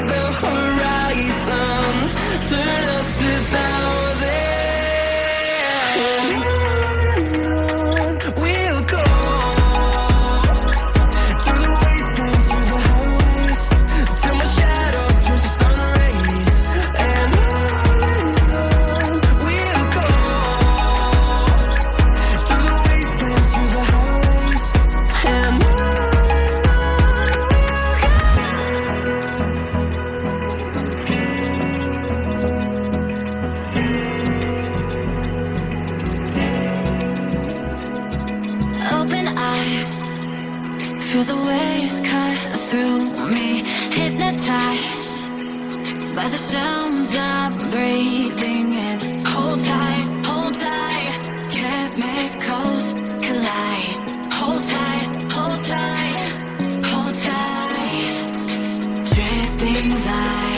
the horizon, turn us to thousands. We'll go through the wastelands, through the highways, till my shadow turns to sun rays. And on we'll go through the wastelands, through the highways, and on. Open eye, feel the waves cut through me, hypnotized by the sounds I'm breathing in. Hold tight, chemicals collide. Hold tight, hold tight, hold tight, dripping light.